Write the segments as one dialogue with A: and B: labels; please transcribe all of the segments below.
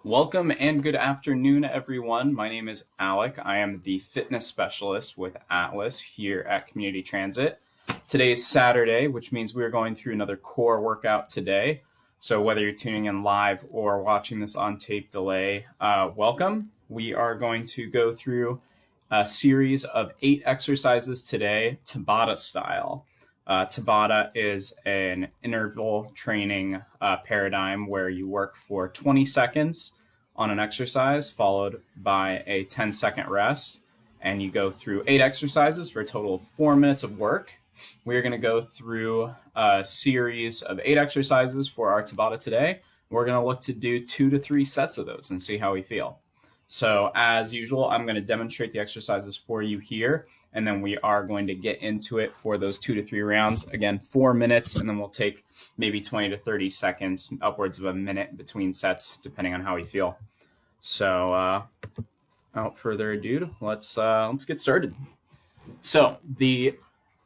A: Welcome and good afternoon, everyone. My name is Alec. I am the fitness specialist with Atlas here at Community Transit. Today is Saturday, which means we're going through another core workout today. So whether you're tuning in live or watching this on tape delay, welcome. We are going to go through a series of 8 exercises today, Tabata style. Tabata is an interval training paradigm where you work for 20 seconds on an exercise followed by a 10-second rest, and you go through 8 exercises for a total of 4 minutes of work. We're going to go through a series of 8 exercises for our Tabata today. We're going to look to do 2 to 3 sets of those and see how we feel. So as usual, I'm going to demonstrate the exercises for you here, and then we are going to get into it for those 2 to 3 rounds. Again, 4 minutes, and then we'll take maybe 20 to 30 seconds, upwards of a minute between sets, depending on how we feel. So without further ado, let's get started. So the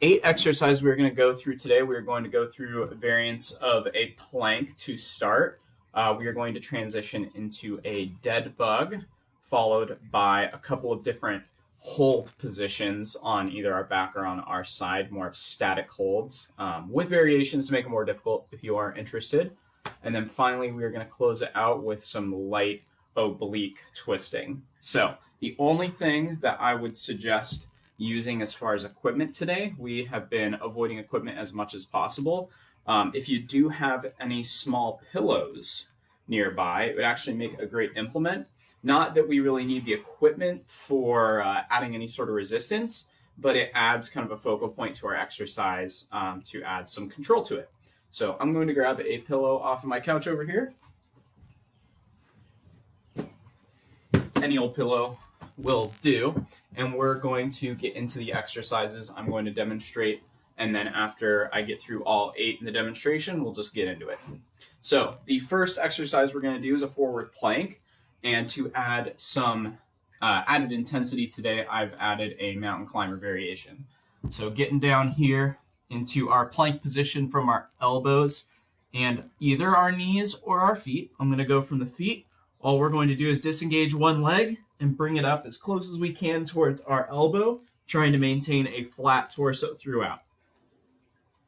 A: 8 exercises we're going to go through today, we're going to go through variants of a plank to start. We are going to transition into a dead bug, followed by a couple of different hold positions on either our back or on our side, more of static holds, with variations to make it more difficult if you are interested. And then finally, we are going to close it out with some light oblique twisting. So the only thing that I would suggest using as far as equipment today, we have been avoiding equipment as much as possible. If you do have any small pillows nearby, it would actually make a great implement. Not that we really need the equipment for adding any sort of resistance, but it adds kind of a focal point to our exercise to add some control to it. So I'm going to grab a pillow off of my couch over here. Any old pillow will do. And we're going to get into the exercises I'm going to demonstrate. And then after I get through all 8 in the demonstration, we'll just get into it. So the first exercise we're going to do is a forward plank. And to add some added intensity today, I've added a mountain climber variation. So getting down here into our plank position from our elbows and either our knees or our feet. I'm going to go from the feet. All we're going to do is disengage one leg and bring it up as close as we can towards our elbow, trying to maintain a flat torso throughout.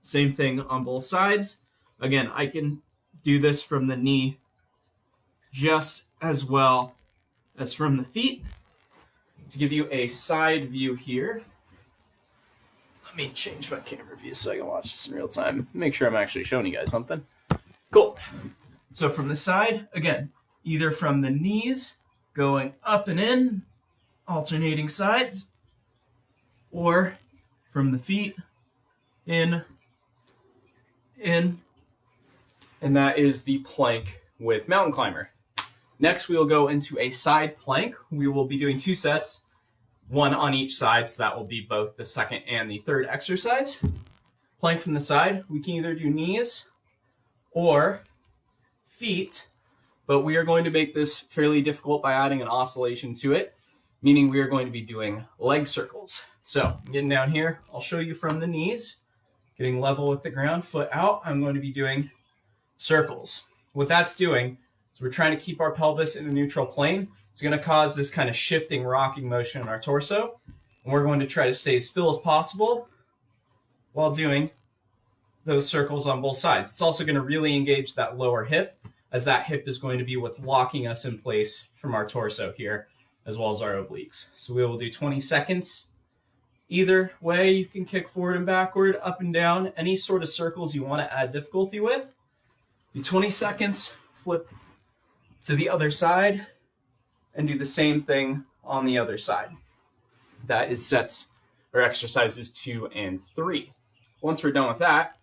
A: Same thing on both sides. Again, I can do this from the knee just as well as from the feet. To give you a side view here, let me change my camera view so I can watch this in real time. Make sure I'm actually showing you guys something. Cool. So from the side, again, either from the knees, going up and in, alternating sides, or from the feet, in, and that is the plank with mountain climber. Next, we will go into a side plank. We will be doing 2 sets, 1 on each side, so that will be both the second and the third exercise. Plank from the side, we can either do knees or feet, but we are going to make this fairly difficult by adding an oscillation to it, meaning we are going to be doing leg circles. So getting down here, I'll show you from the knees, getting level with the ground, foot out, I'm going to be doing circles. What that's doing, so we're trying to keep our pelvis in a neutral plane. It's going to cause this kind of shifting, rocking motion in our torso. And we're going to try to stay as still as possible while doing those circles on both sides. It's also going to really engage that lower hip, as that hip is going to be what's locking us in place from our torso here, as well as our obliques. So we will do 20 seconds. Either way, you can kick forward and backward, up and down, any sort of circles you want to add difficulty with. Do 20 seconds, flip to the other side, and do the same thing on the other side. That is sets or exercises 2 and 3. Once we're done with that,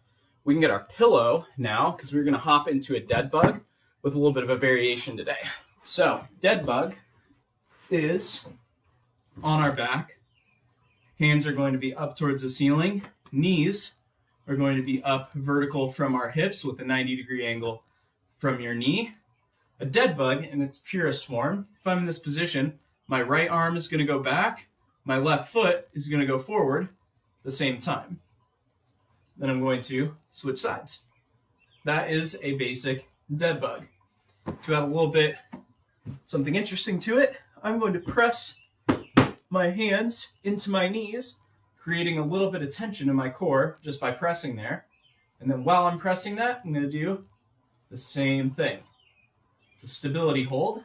A: we can get our pillow now, because we're going to hop into a dead bug with a little bit of a variation today. So dead bug is on our back. Hands are going to be up towards the ceiling. Knees are going to be up vertical from our hips with a 90-degree angle from your knee. A dead bug in its purest form, if I'm in this position, my right arm is going to go back, my left foot is going to go forward at the same time. Then I'm going to switch sides. That is a basic dead bug. To add a little bit something interesting to it, I'm going to press my hands into my knees, creating a little bit of tension in my core just by pressing there. And then while I'm pressing that, I'm going to do the same thing. It's a stability hold.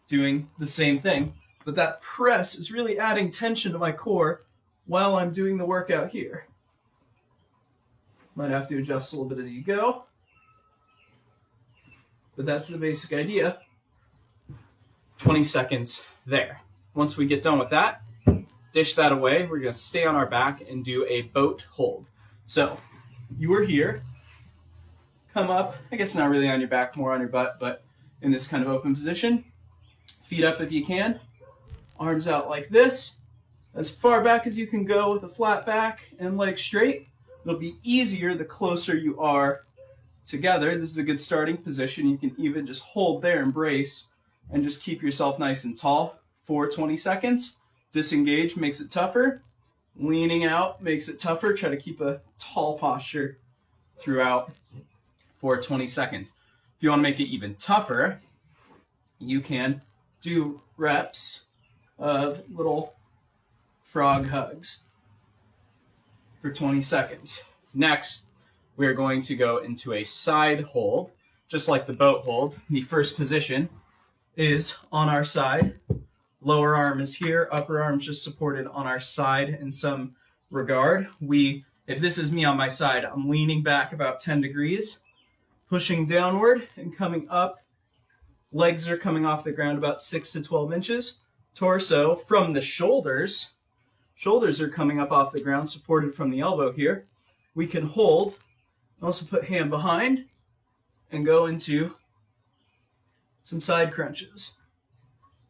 A: Doing the same thing, but that press is really adding tension to my core while I'm doing the workout here. Might have to adjust a little bit as you go, but that's the basic idea. 20 seconds there. Once we get done with that, dish that away. We're going to stay on our back and do a boat hold. So you are here, come up, I guess not really on your back, more on your butt, but in this kind of open position. Feet up if you can, arms out like this, as far back as you can go with a flat back and legs straight. It'll be easier the closer you are together. This is a good starting position. You can even just hold there and brace and just keep yourself nice and tall for 20 seconds. Disengage makes it tougher. Leaning out makes it tougher. Try to keep a tall posture throughout for 20 seconds. If you want to make it even tougher, you can do reps of little frog hugs for 20 seconds. Next, we're going to go into a side hold, just like the boat hold. The first position is on our side. Lower arm is here, upper arm is just supported on our side in some regard. If this is me on my side, I'm leaning back about 10 degrees, pushing downward and coming up. Legs are coming off the ground about 6 to 12 inches. Torso from the shoulders. Shoulders are coming up off the ground, supported from the elbow here. We can hold, also put hand behind, and go into some side crunches.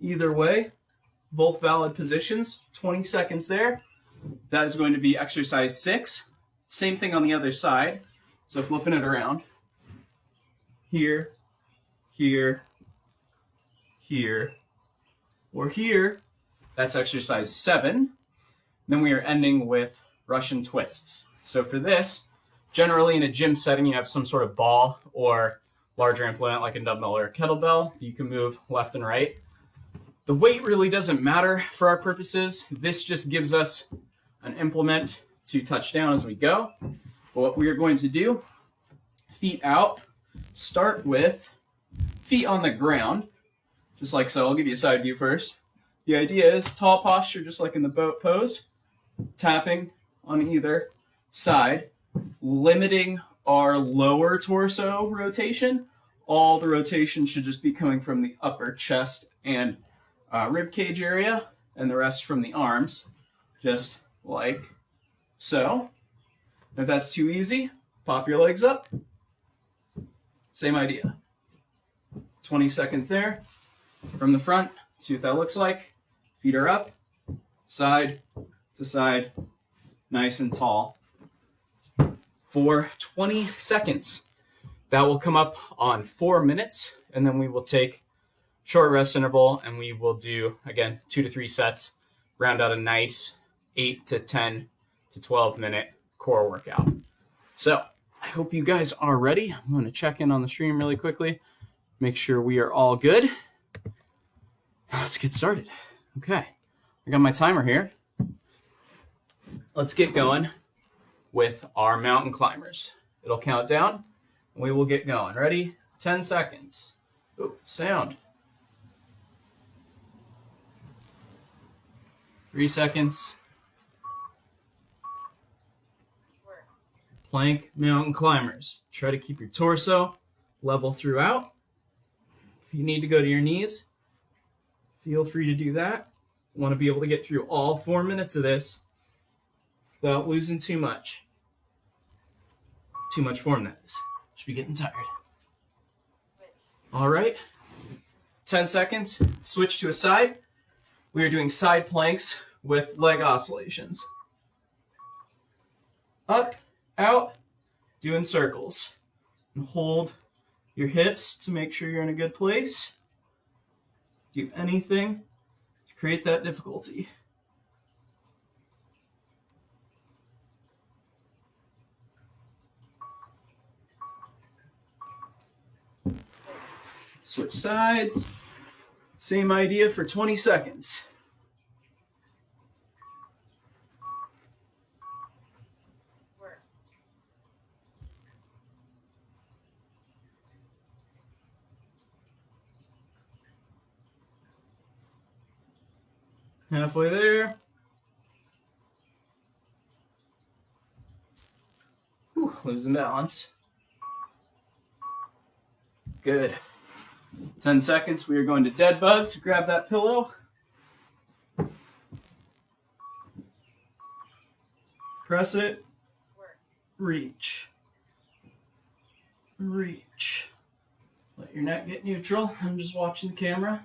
A: Either way, both valid positions. 20 seconds there. That is going to be exercise 6. Same thing on the other side. So flipping it around. Here, here, here, or here. That's exercise 7. Then we are ending with Russian twists. So for this, generally in a gym setting, you have some sort of ball or larger implement like a dumbbell or a kettlebell. You can move left and right. The weight really doesn't matter for our purposes. This just gives us an implement to touch down as we go. But what we are going to do, feet out, start with feet on the ground, just like so. I'll give you a side view first. The idea is tall posture, just like in the boat pose, tapping on either side, limiting our lower torso rotation. All the rotation should just be coming from the upper chest and rib cage area, and the rest from the arms, just like so. If that's too easy, pop your legs up. Same idea. 20 seconds there. From the front, see what that looks like. Feet are up, side to side, nice and tall. For 20 seconds. That will come up on 4 minutes, and then we will take short rest interval, and we will do, again, 2 to 3 sets, round out a nice 8 to 10 to 12 minute core workout. So I hope you guys are ready. I'm going to check in on the stream really quickly, make sure we are all good. Let's get started. Okay, I got my timer here. Let's get going with our mountain climbers. It'll count down, and we will get going. Ready? 10 seconds. Oh, sound. 3 seconds. Plank mountain climbers. Try to keep your torso level throughout. If you need to go to your knees, feel free to do that. You want to be able to get through all 4 minutes of this without losing too much. Too much form, that is. Should be getting tired. All right. 10 seconds. Switch to a side. We are doing side planks with leg oscillations. Up, out, doing circles. And hold your hips to make sure you're in a good place. Do anything to create that difficulty. Switch sides. Same idea for 20 seconds. Halfway there. Whew, losing balance. Good. 10 seconds. We are going to dead bug, so grab that pillow. Press it. Reach. Reach. Let your neck get neutral. I'm just watching the camera.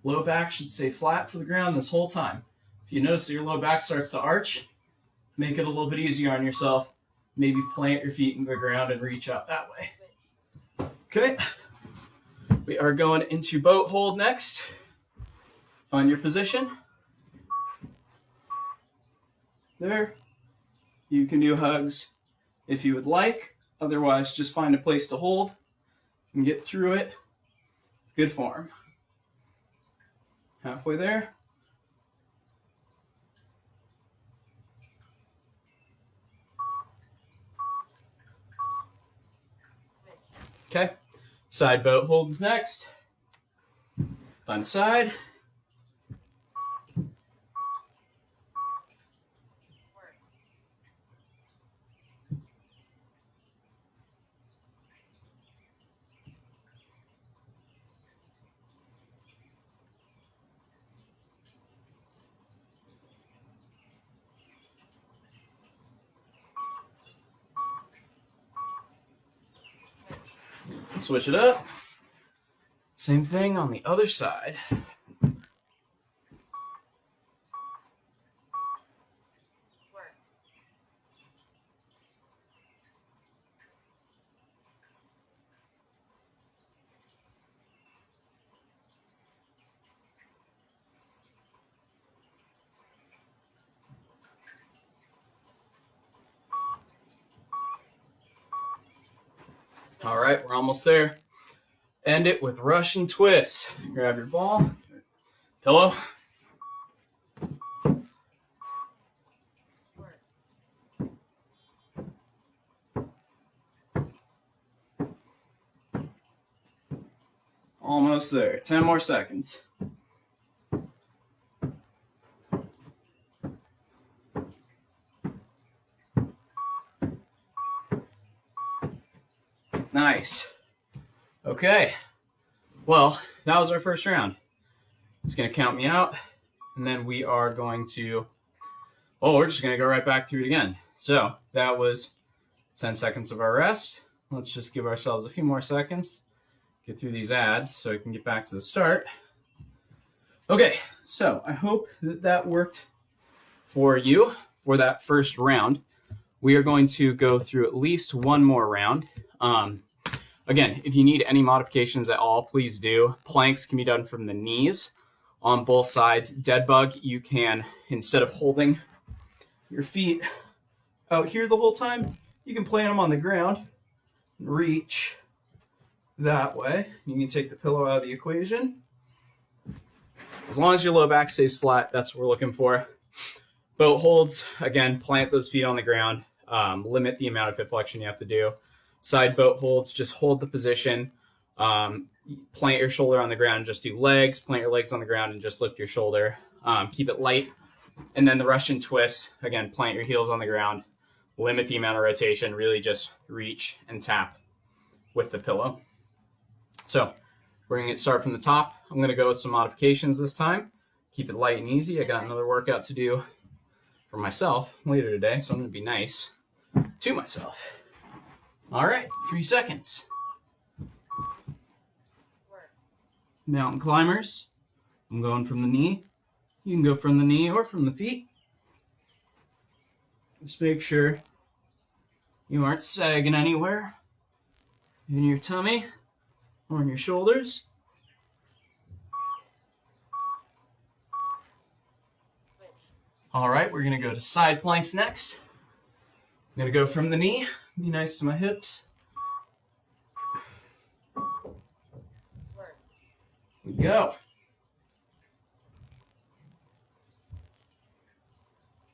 A: Low back should stay flat to the ground this whole time. If you notice that your low back starts to arch, make it a little bit easier on yourself. Maybe plant your feet in the ground and reach out that way. Okay. We are going into boat hold next. Find your position. There. You can do hugs if you would like. Otherwise, just find a place to hold and get through it. Good form. Halfway there. Okay. Side boat holds next. Find a side. Switch it up. Same thing on the other side. All right, we're almost there. End it with Russian twist. Grab your ball, pillow. Almost there. 10 more seconds. Nice. Okay. Well, that was our first round. It's going to count me out, and then we are going to, we're just going to go right back through it again. So that was 10 seconds of our rest. Let's just give ourselves a few more seconds, get through these ads so we can get back to the start. Okay, so I hope that that worked for you for that first round. We are going to go through at least one more round. Again, if you need any modifications at all, please do. Planks can be done from the knees on both sides. Dead bug, you can, instead of holding your feet out here the whole time, you can plant them on the ground and reach that way. You can take the pillow out of the equation. As long as your low back stays flat, that's what we're looking for. Boat holds, again, plant those feet on the ground. Limit the amount of hip flexion you have to do. Side boat holds, just hold the position. Plant your shoulder on the ground, just do legs. Plant your legs on the ground and just lift your shoulder. Keep it light. And then the Russian twist, again, plant your heels on the ground. Limit the amount of rotation. Really just reach and tap with the pillow. So we're going to start from the top. I'm going to go with some modifications this time. Keep it light and easy. I got another workout to do for myself later today, so I'm going to be nice to myself. All right, 3 seconds. Mountain climbers. I'm going from the knee. You can go from the knee or from the feet. Just make sure you aren't sagging anywhere in your tummy or in your shoulders. All right, we're going to go to side planks next. I'm going to go from the knee. Be nice to my hips. We go.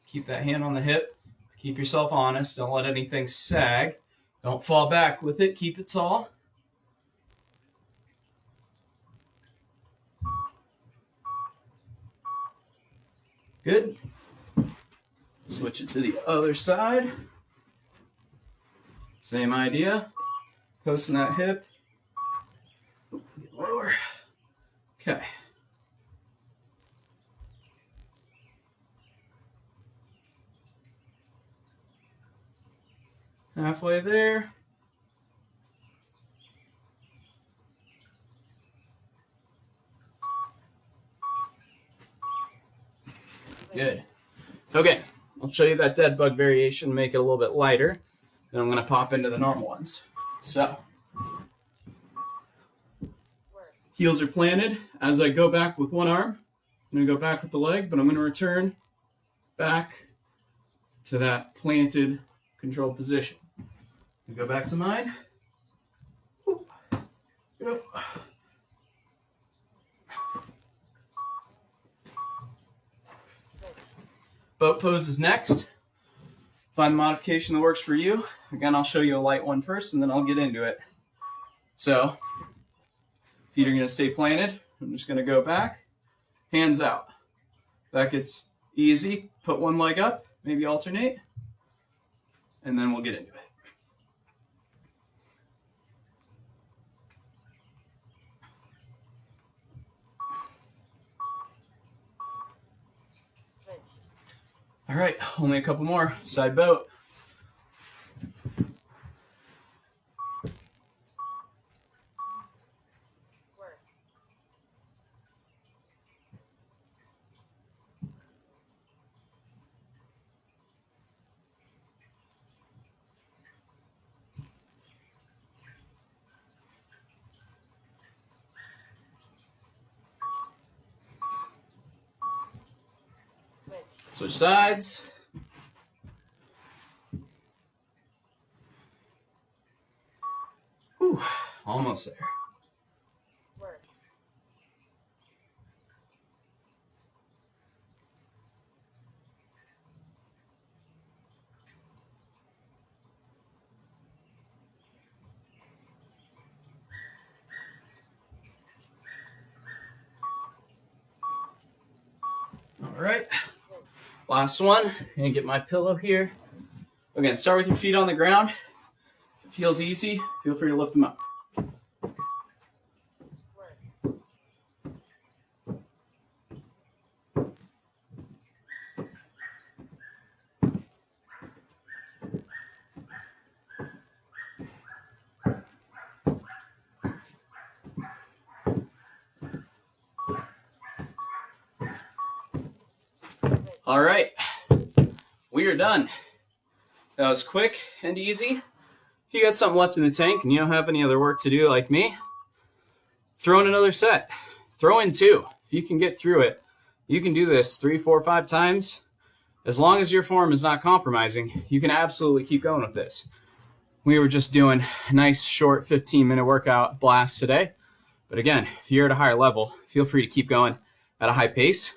A: Keep that hand on the hip. Keep yourself honest. Don't let anything sag. Don't fall back with it. Keep it tall. Good. Switch it to the other side. Same idea. Posting that hip. Get lower. Okay. Halfway there. Good. Okay, I'll show you that dead bug variation, make it a little bit lighter. Then I'm going to pop into the normal ones. So, heels are planted. As I go back with one arm, I'm going to go back with the leg, but I'm going to return back to that planted controlled position. Go back to mine. Yep. Boat pose is next. Find the modification that works for you. Again, I'll show you a light one first, and then I'll get into it. So, feet are going to stay planted. I'm just going to go back, hands out. That gets easy. Put one leg up, maybe alternate, and then we'll get into it. All right, only a couple more. Side boat. Switch sides. Whew, almost there. All right. Last one. I'm gonna get my pillow here. Again, start with your feet on the ground. If it feels easy, feel free to lift them up. All right, we are done. That was quick and easy. If you got something left in the tank and you don't have any other work to do like me, throw in another set. Throw in two. If you can get through it, you can do this 3, 4, 5 times. As long as your form is not compromising, you can absolutely keep going with this. We were just doing a nice short 15-minute workout blast today. But again, if you're at a higher level, feel free to keep going at a high pace.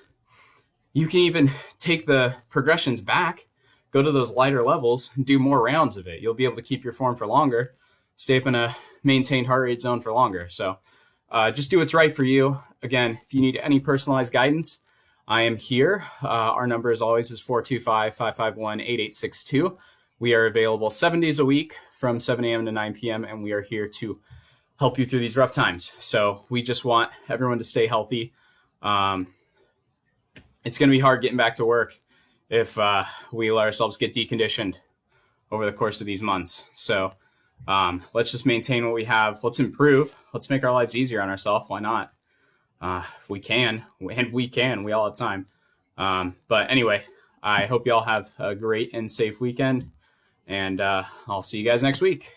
A: You can even take the progressions back, go to those lighter levels, and do more rounds of it. You'll be able to keep your form for longer, stay up in a maintained heart rate zone for longer. So just do what's right for you. Again, if you need any personalized guidance, I am here. Our number, as always, is 425-551-8862. We are available 7 days a week from 7 a.m. to 9 p.m., and we are here to help you through these rough times. So we just want everyone to stay healthy. It's going to be hard getting back to work if we let ourselves get deconditioned over the course of these months. So let's just maintain what we have. Let's improve. Let's make our lives easier on ourselves. Why not? If we can, and we can, we all have time. But anyway, I hope you all have a great and safe weekend, and I'll see you guys next week.